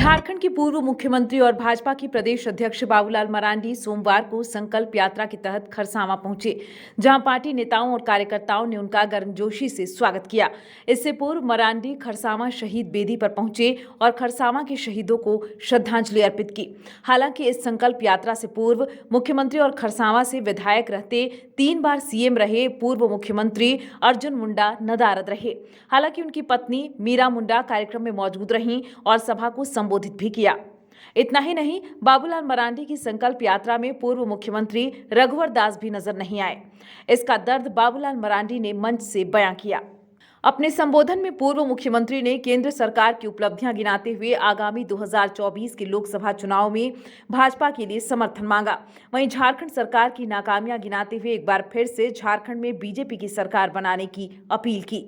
झारखंड के पूर्व मुख्यमंत्री और भाजपा के प्रदेश अध्यक्ष बाबूलाल मरांडी सोमवार को संकल्प यात्रा के तहत खरसावां पहुंचे, जहां पार्टी नेताओं और कार्यकर्ताओं ने उनका गर्मजोशी से स्वागत किया। इससे पूर्व मरांडी खरसावां शहीद बेदी पर पहुंचे और खरसावां के शहीदों को श्रद्धांजलि अर्पित की। हालांकि इस संकल्प यात्रा से पूर्व मुख्यमंत्री और खरसावां से विधायक रहते 3 बार सीएम रहे पूर्व मुख्यमंत्री अर्जुन मुंडा नदारद रहे। हालांकि उनकी पत्नी मीरा मुंडा कार्यक्रम में मौजूद रहीं और सभा को संबोधित भी किया। इतना ही नहीं, बाबूलाल मरांडी की संकल्प यात्रा में पूर्व मुख्यमंत्री रघुवर दास भी नजर नहीं आए। इसका दर्द बाबूलाल मरांडी ने मंच से बयां किया। अपने संबोधन में पूर्व मुख्यमंत्री ने केंद्र सरकार की उपलब्धियां गिनाते हुए आगामी 2024 के लोकसभा चुनाव में भाजपा के लिए समर्थन मांगा। वहीं झारखंड सरकार की नाकामियां गिनाते हुए एक बार फिर से झारखंड में बीजेपी की सरकार बनाने की अपील की।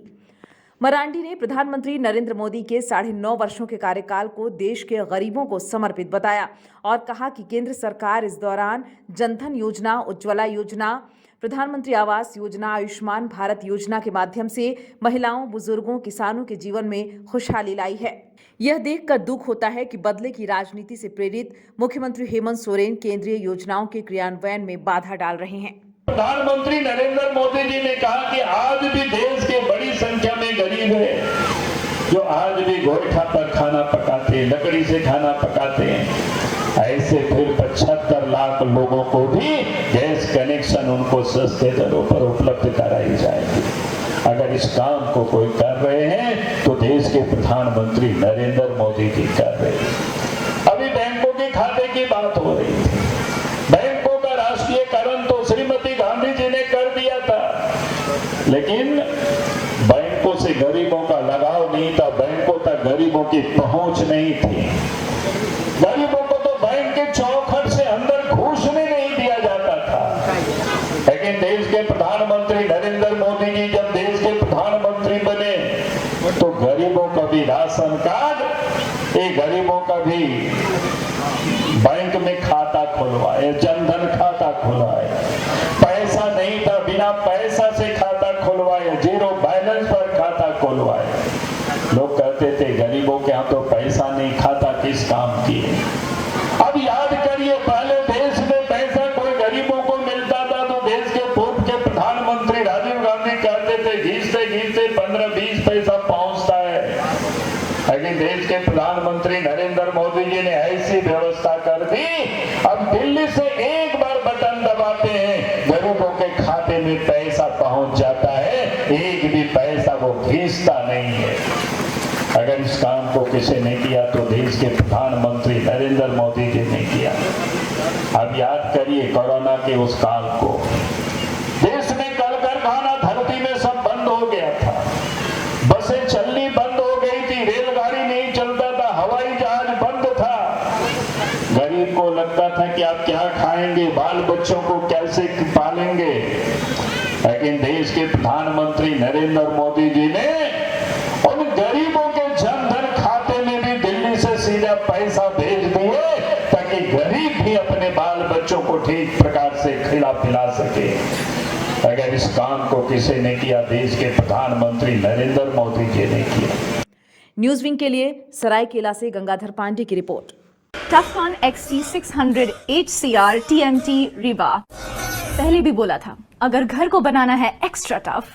मरांडी ने प्रधानमंत्री नरेंद्र मोदी के 9.5 वर्षों के कार्यकाल को देश के गरीबों को समर्पित बताया और कहा कि केंद्र सरकार इस दौरान जनधन योजना, उज्ज्वला योजना, प्रधानमंत्री आवास योजना, आयुष्मान भारत योजना के माध्यम से महिलाओं, बुजुर्गों, किसानों के जीवन में खुशहाली लाई है। यह देखकर दुख होता है कि बदले की राजनीति से प्रेरित मुख्यमंत्री हेमंत सोरेन केंद्रीय योजनाओं के क्रियान्वयन में बाधा डाल रहे हैं। प्रधानमंत्री नरेंद्र मोदी जी ने कहा कि आज भी देश के बड़ी संख्या में गरीब है जो आज भी गोईठा पर खाना पकाते हैं, लकड़ी से खाना पकाते हैं। ऐसे फिर 75 लाख लोगों को भी गैस कनेक्शन उनको सस्ते दरों पर उपलब्ध कराई जाएगी। अगर इस काम को कोई कर रहे हैं तो देश के प्रधानमंत्री नरेंद्र मोदी जी कर रहे हैं। अभी बैंकों के खाते की बात हो रही थी। बैंकों का राष्ट्रीयकरण तो श्रीमती गांधी जी ने कर दिया था, लेकिन बैंकों से गरीबों का लगाव नहीं था, बैंकों तक गरीबों की पहुंच नहीं थी। गरीबों को तो बैंक के चौखट से अंदर घुसने नहीं दिया जाता था। लेकिन देश के प्रधानमंत्री नरेंद्र मोदी जी जब देश के प्रधानमंत्री बने तो गरीबों का भी राशन कार्ड, ये गरीबों का भी बैंक में खाता खुलवाए, जनधन खाता खुलवाए। पैसा नहीं था, बिना पैसा से खाता खुलवाए, जीरो बैलेंस पर खाता खुलवाए। लोग कहते थे गरीबों के यहाँ तो पैसा नहीं, खाता किस काम की है। अब याद करिए, पहले देश में पैसा कोई गरीबों को मिलता था तो देश के पूर्व के प्रधानमंत्री राजीव गांधी कहते थे घिसते घिसते 15-20 पैसा पहुंचता है। लेकिन देश के प्रधानमंत्री नरेंद्र मोदी जी ने ऐसी व्यवस्था कर दी, अब दिल्ली से एक बार बटन दबाते हैं, गरीबों के खाते में पैसा पहुंच जाता है, एक भी पैसा वो घिसता नहीं है। अगर इस काम को किसी ने किया तो देश के प्रधानमंत्री नरेंद्र मोदी जी ने किया। अब याद करिए कोरोना के उस काल को, देश में कल कारखाना धरती में सब बंद हो गया था, बसें चलनी बंद हो गई थी, रेलगाड़ी नहीं चलता था, हवाई जहाज बंद था। गरीब को लगता था कि आप क्या खाएंगे, बाल बच्चों को कैसे पालेंगे। लेकिन देश के प्रधानमंत्री नरेंद्र मोदी जी ने उन गरीबों के जनधन खाते में भी दिल्ली से सीधा पैसा भेज दिए ताकि गरीब भी अपने बाल बच्चों को ठीक प्रकार से खिला पिला सके। अगर इस काम को किसी ने किया, देश के प्रधानमंत्री नरेंद्र मोदी जी ने किया। न्यूज विंग के लिए सरायकेला से गंगाधर पांडे की report. टफकॉन XT 600 HCR TMT Rewa. पहले भी बोला था, अगर घर को बनाना है एक्स्ट्रा टफ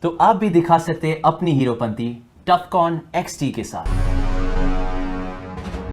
तो आप भी दिखा सकते अपनी हीरोपंती टफकॉन XT के साथ।